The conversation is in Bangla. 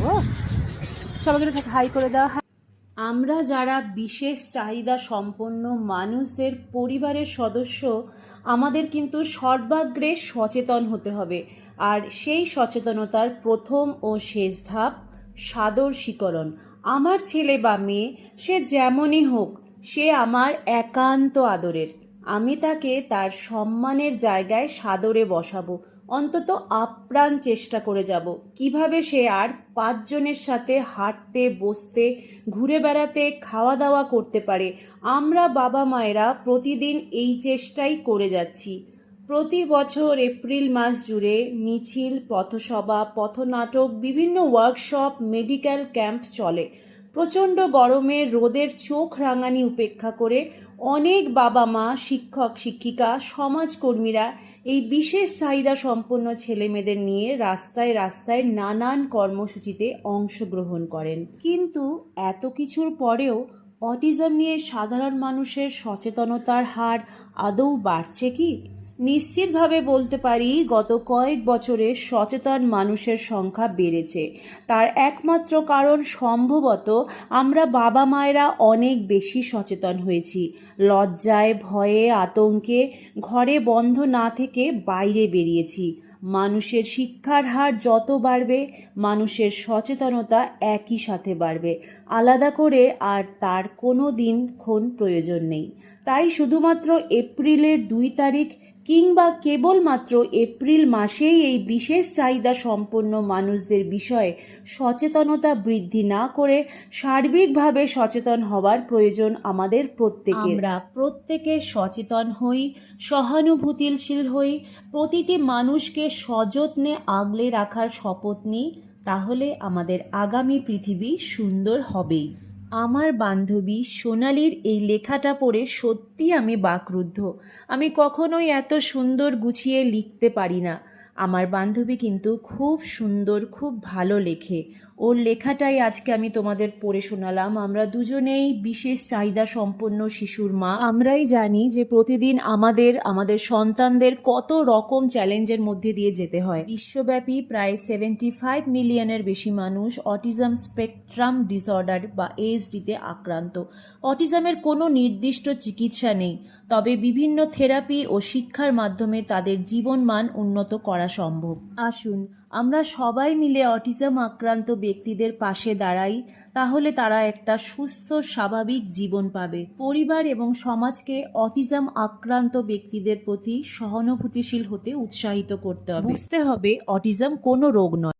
ও সবাইকে একটু হাই করে দাও। আমরা যারা বিশেষ চাহিদা সম্পন্ন মানুষদের পরিবারের সদস্য, আমাদের কিন্তু সর্বাগ্রে সচেতন হতে হবে। আর সেই সচেতনতার প্রথম ও শেষ ধাপ সাদর স্বীকরণ। আমার ছেলে বা মেয়ে সে যেমনই হোক, সে আমার একান্ত আদরের। আমি তাকে তার সম্মানের জায়গায় সাদরে বসাবো, অন্তত আপ্রাণ চেষ্টা করে যাব কিভাবে সে আর পাঁচজনের সাথে হাঁটতে, বসতে, ঘুরে বেড়াতে, খাওয়া দাওয়া করতে পারে। আমরা বাবা মায়েরা প্রতিদিন এই চেষ্টাই করে যাচ্ছি। প্রতি বছর এপ্রিল মাস জুড়ে মিছিল, পথসভা, পথনাটক, বিভিন্ন ওয়ার্কশপ, মেডিকেল ক্যাম্প চলে। প্রচণ্ড গরমে রোদের চোখ রাঙানি উপেক্ষা করে অনেক বাবা মা, শিক্ষক শিক্ষিকা, সমাজকর্মীরা এই বিশেষ চাহিদা সম্পন্ন ছেলেমেয়েদের নিয়ে রাস্তায় রাস্তায় নানান কর্মসূচিতে অংশগ্রহণ করেন। কিন্তু এত কিছুর পরেও অটিজম নিয়ে সাধারণ মানুষের সচেতনতার হার আদৌ বাড়ছে কি? নিশ্চিতভাবে বলতে পারি, গত কয়েক বছরে সচেতন মানুষের সংখ্যা বেড়েছে। তার একমাত্র কারণ সম্ভবত আমরা বাবা মায়েরা অনেক বেশি সচেতন হয়েছি। লজ্জায়, ভয়ে, আতঙ্কে ঘরে বন্ধ না থেকে বাইরে বেরিয়েছি। মানুষের শিক্ষার হার যত বাড়বে, মানুষের সচেতনতা একই সাথে বাড়বে। আলাদা করে আর তার কোনো দিনক্ষণ প্রয়োজন নেই। তাই শুধুমাত্র এপ্রিলের 2 তারিখ কিংবা কেবলমাত্র এপ্রিল মাসেই এই বিশেষ চাহিদা সম্পন্ন মানুষদের বিষয়ে সচেতনতা বৃদ্ধি না করে সার্বিকভাবে সচেতন হওয়ার প্রয়োজন আমাদের প্রত্যেকের। আমরা প্রত্যেকে সচেতন হই, সহানুভূতিশীল হই, প্রতিটি মানুষকে সযত্নে আগলে রাখার শপথ নিই, তাহলে আমাদের আগামী পৃথিবী সুন্দর হবেই। আমার বান্ধবী সোনালির এই লেখাটা পড়ে সত্যি আমি বাকরুদ্ধ। আমি কখনোই এত সুন্দর গুছিয়ে লিখতে পারি না। আমার বান্ধবী কিন্তু খুব সুন্দর, খুব ভালো লেখে। ওর লেখাটাই আজকে আমি তোমাদের পড়ে শোনালাম। আমরা দুজনেই বিশেষ চাহিদা সম্পন্ন শিশুর মা। আমরাই জানি যে প্রতিদিন আমাদের সন্তানদের কত রকম চ্যালেঞ্জের মধ্যে দিয়ে যেতে হয়। বিশ্বব্যাপী প্রায় 75 মিলিয়নের বেশি মানুষ অটিজম স্পেকট্রাম ডিসঅর্ডার বা ASD-তে আক্রান্ত। অটিজমের কোনো নির্দিষ্ট চিকিৎসা নেই, তবে বিভিন্ন থেরাপি ও শিক্ষার মাধ্যমে তাদের জীবনমান উন্নত করা সম্ভব। আসুন আমরা সবাই মিলে অটিজম আক্রান্ত ব্যক্তিদের পাশে দাঁড়াই, তাহলে তারা একটা সুস্থ, স্বাভাবিক জীবন পাবে। পরিবার এবং সমাজকে অটিজম আক্রান্ত ব্যক্তিদের প্রতি সহানুভূতিশীল হতে উৎসাহিত করতে হবে। বুঝতে হবে অটিজম কোনো রোগ নয়।